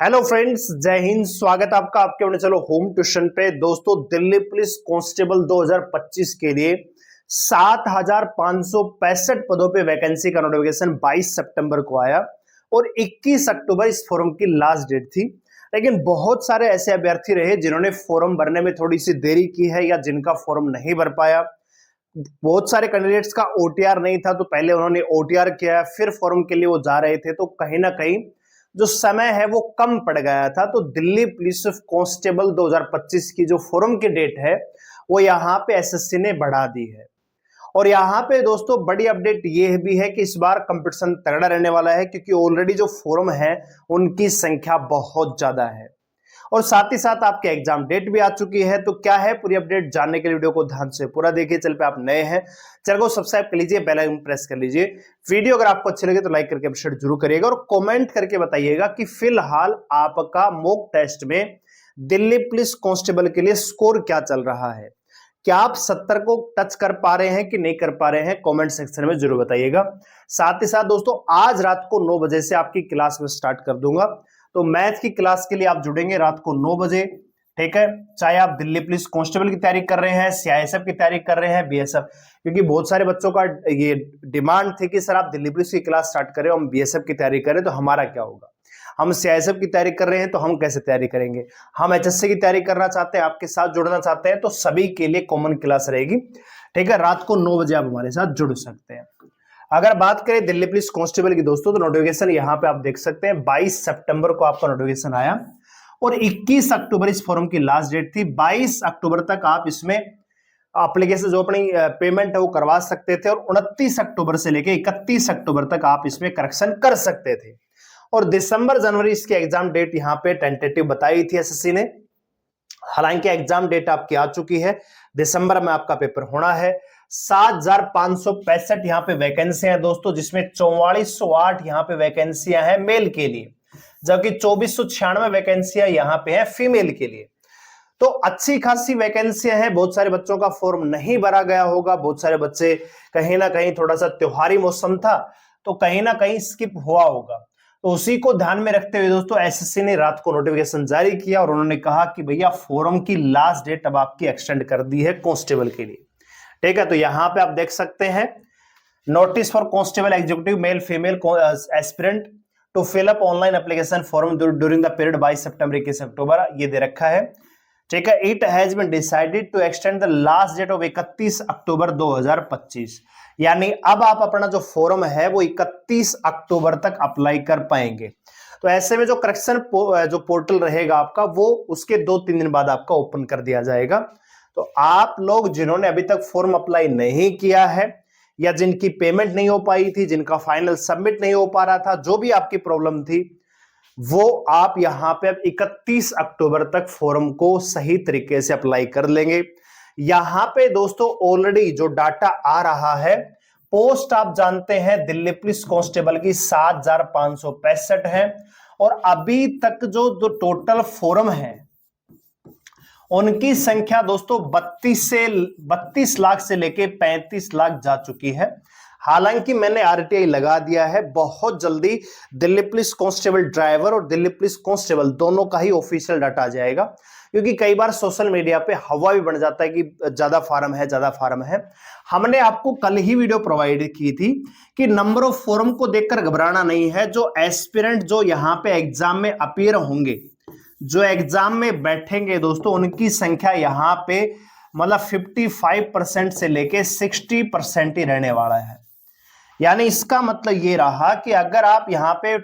Hello friends, जय हिंद। स्वागत आपका आपके अपने चलो होम ट्यूशन पे। दोस्तों, दिल्ली पुलिस कांस्टेबल 2025 के लिए 7,565 पदों पे वैकेंसी का नोटिफिकेशन 22 सितंबर को आया और 21 अक्टूबर इस फॉर्म की लास्ट डेट थी। लेकिन बहुत सारे ऐसे अभ्यर्थी रहे जिन्होंने फॉर्म भरने में थोड़ी सी देरी की है या जिनका फॉर्म नहीं भर पाया। बहुत सारे कैंडिडेट्स का ओटीआर नहीं था, तो पहले उन्होंने ओटीआर किया, फिर फॉर्म के लिए वो जा रहे थे, तो कहीं ना कहीं जो समय है वो कम पड़ गया था। तो दिल्ली पुलिस कांस्टेबल 2025 की जो फॉर्म की डेट है वो यहाँ पे एसएससी ने बढ़ा दी है। और यहाँ पे दोस्तों बड़ी अपडेट ये भी है कि इस बार कंपटीशन तगड़ा रहने वाला है, क्योंकि ऑलरेडी जो फॉर्म है उनकी संख्या बहुत ज्यादा है और साथ ही साथ आपके एग्जाम डेट भी आ चुकी है। तो क्या है पूरी अपडेट जानने के लिए वीडियो को ध्यान से पूरा देखिए। चल पे आप नए हैं, चैनल को सब्सक्राइब कर लीजिए, बेल आइकन प्रेस कर लीजिए। वीडियो अगर आपको अच्छी लगे तो लाइक करके अप्रिशिएट जरूर करिएगा और कमेंट करके बताइएगा कि फिलहाल आपका मॉक टेस्ट में दिल्ली पुलिस कांस्टेबल के लिए स्कोर क्या चल रहा है। क्या आप 70 को टच कर पा रहे हैं कि नहीं कर पा रहे हैं, कमेंट सेक्शन में जरूर बताइएगा। साथ ही साथ दोस्तों, आज रात को 9 बजे से आपकी क्लास में स्टार्ट कर दूंगा। तो मैथ की क्लास के लिए आप जुड़ेंगे रात को 9 बजे, ठीक है। चाहे आप दिल्ली पुलिस कांस्टेबल की तैयारी कर रहे हैं, सीआईएसएफ की तैयारी कर रहे हैं, बीएसएफ, क्योंकि बहुत सारे बच्चों का ये डिमांड थी कि सर आप दिल्ली पुलिस की क्लास स्टार्ट करें, हम बीएसएफ की तैयारी करें तो हमारा क्या होगा। हम सीआईएसएफ की तैयारी कर रहे हैं तो हम कैसे तैयारी करेंगे। हम एचएससी की तैयारी करना चाहते हैं, आपके साथ जुड़ना चाहते हैं, तो सभी के लिए कॉमन क्लास रहेगी, ठीक है। रात को 9 बजे आप हमारे साथ जुड़ सकते हैं। अगर बात करें दिल्ली पुलिस कांस्टेबल की दोस्तों, तो नोटिफिकेशन यहां पे आप देख सकते हैं 22 सितंबर को आपका नोटिफिकेशन आया और 21 अक्टूबर इस फॉर्म की लास्ट डेट थी। 22 अक्टूबर तक आप इसमें एप्लीकेशन जो अपनी पेमेंट है वो करवा सकते थे और 29 अक्टूबर से लेकर 31 अक्टूबर तक आप इसमें करेक्शन कर सकते थे। और दिसंबर जनवरी इसकी एग्जाम डेट यहाँ पे टेंटेटिव बताई थी एसएससी ने। हालांकि एग्जाम डेट आपकी आ चुकी है, दिसंबर में आपका पेपर होना है। 7,565 यहाँ पे वैकेंसियां हैं दोस्तों, जिसमें 4408 यहाँ पे वैकेंसियां हैं मेल के लिए, जबकि 2496 वैकेंसियां यहाँ पे हैं फीमेल के लिए। तो अच्छी खासी वैकेंसियां हैं। बहुत सारे बच्चों का फॉर्म नहीं भरा गया होगा, बहुत सारे बच्चे कहीं ना कहीं थोड़ा सा त्योहारी मौसम था तो कहीं ना कहीं स्किप हुआ होगा। तो उसी को ध्यान में रखते हुए दोस्तों एसएससी ने रात को नोटिफिकेशन जारी किया और उन्होंने कहा कि भैया फॉर्म की लास्ट डेट अब आपकी एक्सटेंड कर दी है कांस्टेबल के लिए, ठीक है। तो यहां पे आप देख सकते हैं, notice for constable executive male female aspirant to fill up online application form during the period 22 September 21 October, ये दे रखा है, ठीक है। It has been decided to extend the last date of 31 October 2025, यानी अब आप अपना जो फॉर्म है वो 31 अक्टूबर तक अप्लाई कर पाएंगे। तो ऐसे में जो करेक्शन जो पोर्टल रहेगा आपका, वो उसके 2-3 दिन बाद आपका ओपन कर दिया जाएगा। तो आप लोग जिन्होंने अभी तक फॉर्म अप्लाई नहीं किया है या जिनकी पेमेंट नहीं हो पाई थी, जिनका फाइनल सबमिट नहीं हो पा रहा था, जो भी आपकी प्रॉब्लम थी, वो आप यहां पे अब 31 अक्टूबर तक फॉर्म को सही तरीके से अप्लाई कर लेंगे। यहां पे दोस्तों ऑलरेडी जो डाटा आ रहा है, पोस्ट आप जानते हैं दिल्ली पुलिस कांस्टेबल की 7,565 है और अभी तक जो टोटल फॉर्म है उनकी संख्या दोस्तों 32 लाख से लेके 35 लाख जा चुकी है। हालांकि मैंने आरटीआई लगा दिया है, बहुत जल्दी दिल्ली पुलिस कांस्टेबल ड्राइवर और दिल्ली पुलिस कांस्टेबल दोनों का ही ऑफिशियल डाटा आ जाएगा, क्योंकि कई बार सोशल मीडिया पे हवा भी बन जाता है कि ज्यादा फार्म है, ज्यादा फार्म है। हमने आपको कल ही वीडियो प्रोवाइड की थी कि नंबर ऑफ फॉर्म को देखकर घबराना नहीं है। जो एस्पिरेंट जो यहाँ पे एग्जाम में अपीयर होंगे, जो एग्जाम में बैठेंगे दोस्तों, उनकी संख्या यहाँ पे मतलब 55% से लेके 60% ही रहने वाला है। यानी इसका मतलब ये रहा कि अगर आप यहाँ पे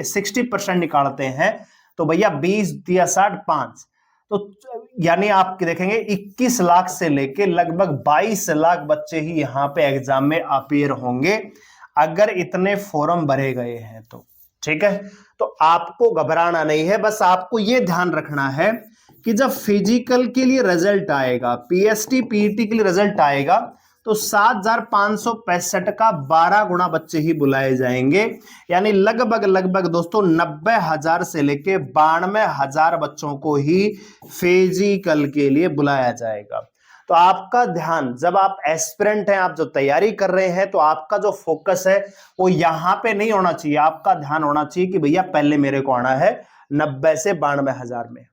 60% निकालते हैं तो भैया 20 दिया 60 5, तो यानी आप देखेंगे 21 लाख से लेके लगभग 22 लाख बच्चे ही यहाँ पे एग्जाम में अपीयर होंगे अगर इतने फॉर्म भरे गए हैं तो, ठीक है। तो आपको घबराना नहीं है, बस आपको यह ध्यान रखना है कि जब फिजिकल के लिए रिजल्ट आएगा, पीएसटी पीईटी के लिए रिजल्ट आएगा, तो 7,565 का 12 गुना बच्चे ही बुलाए जाएंगे। यानी लगभग दोस्तों 90,000 से लेके 92,000 बच्चों को ही फिजिकल के लिए बुलाया जाएगा। तो आपका ध्यान, जब आप एस्पिरेंट हैं, आप जो तैयारी कर रहे हैं, तो आपका जो फोकस है वो यहां पे नहीं होना चाहिए। आपका ध्यान होना चाहिए कि भैया पहले मेरे को आना है 90 से 92,000 में।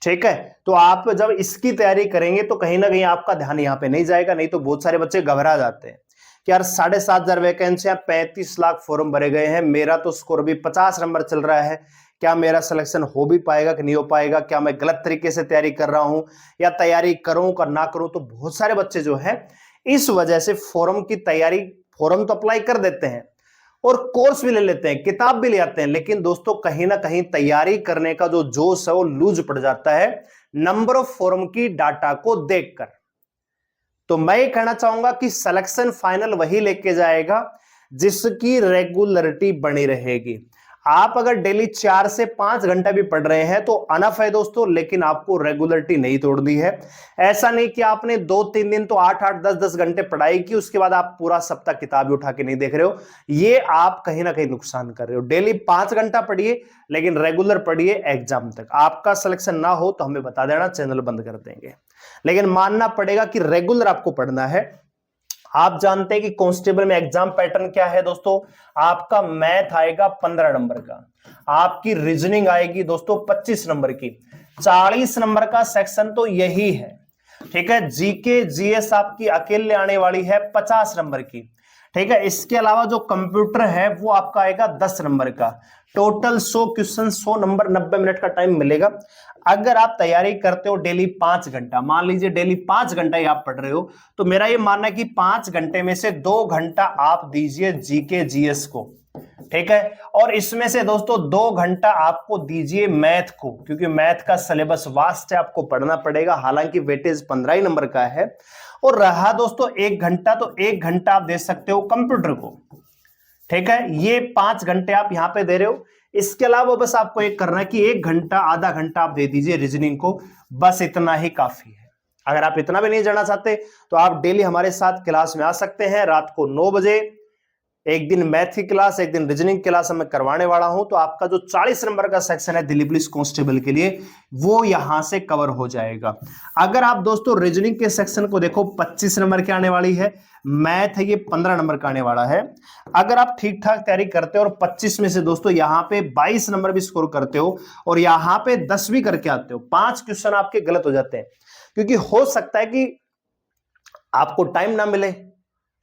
ठीक है, तो आप जब इसकी तैयारी करेंगे तो कहीं ना कहीं आपका ध्यान यहाँ पे नहीं जाएगा। नहीं तो बहुत सारे बच्चे घबरा जाते हैं कि यार 7,500 वैकेंसियां, 35 लाख फॉर्म भरे गए हैं, मेरा तो स्कोर भी 50 नंबर चल रहा है, क्या मेरा सिलेक्शन हो भी पाएगा कि नहीं हो पाएगा, क्या मैं गलत तरीके से तैयारी कर रहा हूं या तैयारी करूं का ना करूं। तो बहुत सारे बच्चे जो है इस वजह से फॉर्म की तैयारी, फॉर्म तो अप्लाई कर देते हैं और कोर्स भी ले लेते हैं, किताब भी ले आते हैं, लेकिन दोस्तों कहीं ना कहीं तैयारी करने का जो जोश है वो लूज पड़ जाता है नंबर ऑफ फॉर्म की डाटा को देखकर। तो मैं ये कहना चाहूंगा कि सिलेक्शन फाइनल वही लेके जाएगा जिसकी रेगुलरिटी बनी रहेगी। आप अगर डेली 4 से 5 घंटा भी पढ़ रहे हैं तो अनफ है दोस्तों, लेकिन आपको रेगुलरिटी नहीं तोड़नी है। ऐसा नहीं कि आपने 2-3 दिन तो 8-8, 10-10 घंटे पढ़ाई की, उसके बाद आप पूरा सप्ताह किताब उठा के नहीं देख रहे हो, ये आप कहीं ना कहीं नुकसान कर रहे हो। डेली 5 घंटा पढ़िए, लेकिन रेगुलर पढ़िए एग्जाम तक। आपका सिलेक्शन ना हो तो हमें बता देना, चैनल बंद कर देंगे, लेकिन मानना पड़ेगा कि रेगुलर आपको पढ़ना है। आप जानते हैं कि कांस्टेबल में एग्जाम पैटर्न क्या है दोस्तों? आपका मैथ आएगा 15 नंबर का, आपकी रीजनिंग आएगी दोस्तों 25 नंबर की, 40 नंबर का सेक्शन तो यही है। ठीक है, जीके जीएस आपकी अकेले आने वाली है 50 नंबर की। ठीक है, इसके अलावा जो कंप्यूटर है वो आपका आएगा 10 नंबर का। टोटल 100 क्वेश्चन, 100 नंबर, 90 मिनट का टाइम मिलेगा। अगर आप तैयारी करते हो डेली 5 घंटा, मान लीजिए डेली 5 घंटा ही आप पढ़ रहे हो, तो मेरा ये मानना है कि 5 घंटे में से 2 घंटा आप दीजिए जीके जीएस को। ठीक है, और इसमें से दोस्तों 2 घंटा आपको दीजिए मैथ को, क्योंकि मैथ का सिलेबस वास्ट है, आपको पढ़ना पड़ेगा। हालांकि वेटेज 15 ही नंबर का है। और रहा दोस्तों 1 घंटा, तो 1 घंटा आप दे सकते हो कंप्यूटर को। ठीक है, ये 5 घंटे आप यहां पे दे रहे हो। इसके अलावा बस आपको एक करना है कि 1 घंटा, आधा घंटा आप दे दीजिए रीजनिंग को, बस इतना ही काफी है। अगर आप इतना भी नहीं जाना चाहते तो आप डेली हमारे साथ क्लास में आ सकते हैं। रात को 9 बजे एक दिन मैथ की क्लास, एक दिन रीजनिंग क्लास मैं करवाने वाला हूं। तो आपका जो 40 नंबर का सेक्शन है दिल्ली पुलिस कांस्टेबल के लिए, वो यहां से कवर हो जाएगा। अगर आप दोस्तों रीजनिंग के सेक्शन को देखो, 25 नंबर की आने वाली है, मैथ है ये 15 नंबर का आने वाला है। अगर आप ठीक ठाक तैयारी करते हो और 25 में से दोस्तों यहां पे 22 नंबर भी स्कोर करते हो और यहां पे 10 भी करके आते हो, 5 क्वेश्चन आपके गलत हो जाते हैं, क्योंकि हो सकता है कि आपको टाइम ना मिले,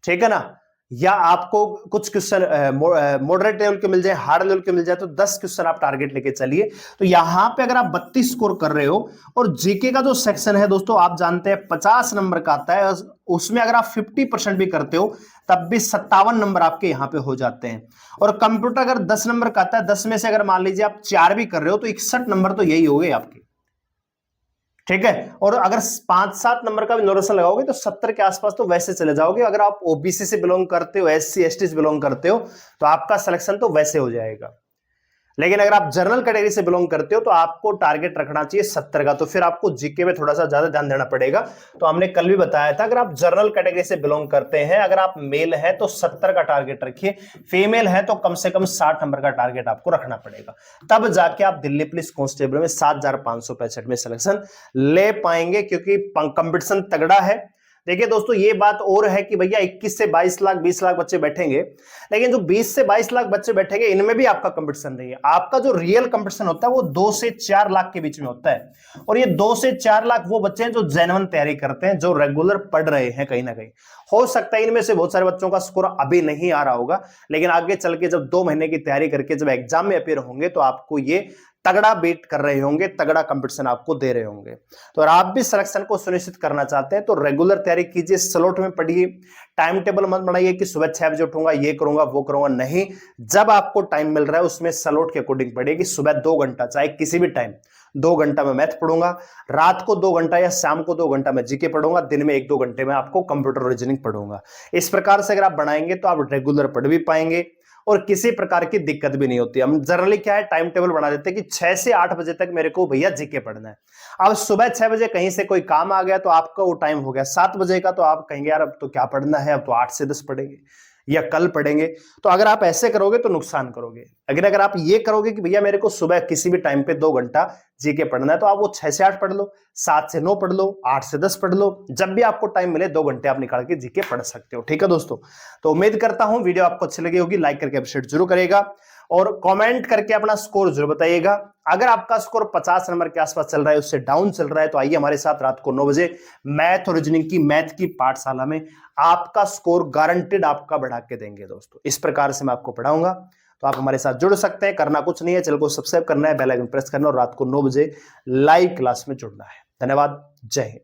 ठीक है ना, या आपको कुछ क्वेश्चन मॉडरेट लेवल के मिल जाए, हार्ड लेवल के मिल जाए, तो 10 क्वेश्चन आप टारगेट लेके चलिए। तो यहां पे अगर आप 32 स्कोर कर रहे हो, और जीके का जो सेक्शन है दोस्तों आप जानते हैं 50 नंबर का आता है, उसमें अगर आप 50% भी करते हो तब भी 57 नंबर आपके यहां पे हो जाते हैं। और कंप्यूटर अगर 10 नंबर का आता है, 10 में से अगर मान लीजिए आप 4 भी कर रहे हो तो 61 नंबर तो यही हो गए आपके। ठीक है, और अगर 5-7 नंबर का भी नोरेशन लगाओगे तो 70 के आसपास तो वैसे चले जाओगे। अगर आप ओबीसी से बिलोंग करते हो, एससी एसटी से बिलोंग करते हो, तो आपका सिलेक्शन तो वैसे हो जाएगा। लेकिन अगर आप जनरल कैटेगरी से बिलोंग करते हो तो आपको टारगेट रखना चाहिए 70 का, तो फिर आपको जीके में थोड़ा सा ज्यादा ध्यान देना पड़ेगा। तो हमने कल भी बताया था, अगर आप जनरल कैटेगरी से बिलोंग करते हैं, अगर आप मेल है तो 70 का टारगेट रखिए, फीमेल है तो कम से कम 60 नंबर का टारगेट आपको रखना पड़ेगा, तब जाके आप दिल्ली पुलिस कांस्टेबल में 7,565 में सिलेक्शन ले पाएंगे, क्योंकि कंपटीशन तगड़ा है। देखिए दोस्तों, ये बात और है कि भैया 21 से 22 लाख 20 लाख बच्चे बैठेंगे, लेकिन जो 20 से 22 लाख बच्चे बैठेंगे इनमें भी आपका कंपटीशन नहीं है। आपका जो रियल कंपटीशन होता है वो 2 से 4 लाख के बीच में होता है। और ये 2 से 4 लाख वो बच्चे हैं जो जेन्युइन तैयारी करते हैं, जो रेगुलर पढ़ रहे हैं। कहीं ना कहीं हो सकता है इनमें से बहुत सारे बच्चों का स्कोर अभी नहीं आ रहा होगा, लेकिन आगे चल के जब 2 महीने की तैयारी करके जब एग्जाम में अपेयर होंगे तो आपको ये तगड़ा बीट कर रहे होंगे, तगड़ा कंपटीशन आपको दे रहे होंगे। तो अगर आप भी सिलेक्शन को सुनिश्चित करना चाहते हैं तो रेगुलर तैयारी कीजिए, स्लॉट में पढ़िए, टाइम टेबल मत बनाइए कि सुबह 6 बजे उठूंगा, ये करूंगा वो करूंगा, नहीं। जब आपको टाइम मिल रहा है उसमें स्लॉट के अकॉर्डिंग पढ़िए कि सुबह 2 घंटा, चाहे किसी भी टाइम 2 घंटा में मैथ पढ़ूंगा, रात को 2 घंटा या शाम को 2 घंटा में जीके पढ़ूंगा, दिन में 1-2 घंटे में आपको कंप्यूटर रीजनिंग पढ़ूंगा। इस प्रकार से अगर आप बनाएंगे तो आप रेगुलर पढ़ भी पाएंगे और किसी प्रकार की दिक्कत भी नहीं होती। हम जनरली क्या है, टाइम टेबल बना देते हैं कि 6 से 8 बजे तक मेरे को भैया जीके पढ़ना है। अब सुबह 6 बजे कहीं से कोई काम आ गया तो आपका वो टाइम हो गया 7 बजे का, तो आप कहेंगे यार अब तो क्या पढ़ना है, अब तो 8 से 10 पढ़ेंगे या कल पढ़ेंगे। तो अगर आप ऐसे करोगे तो नुकसान करोगे। अगर आप ये करोगे कि भैया मेरे को सुबह किसी भी टाइम पे 2 घंटा जीके पढ़ना है, तो आप वो 6 से 8 पढ़ लो, 7 से 9 पढ़ लो, 8 से 10 पढ़ लो, जब भी आपको टाइम मिले 2 घंटे आप निकाल के जीके पढ़ सकते हो। ठीक है दोस्तों, तो उम्मीद करता हूं वीडियो आपको अच्छी लगी होगी, लाइक करके अप्रिशिएट जरूर करेगा। और कमेंट करके अपना स्कोर जरूर बताइएगा। अगर आपका स्कोर 50 नंबर के आसपास चल रहा है, उससे डाउन चल रहा है, तो आइए हमारे साथ रात को 9 बजे मैथ और रीजनिंग की मैथ की पाठशाला में आपका स्कोर गारंटेड आपका बढ़ा के देंगे दोस्तों। इस प्रकार से मैं आपको पढ़ाऊंगा, तो आप हमारे साथ जुड़ सकते हैं। करना कुछ नहीं है, चैनल को सब्सक्राइब करना है, बेल आइकन प्रेस करना और रात को 9 बजे लाइव क्लास में जुड़ना है। धन्यवाद, जय हिंद।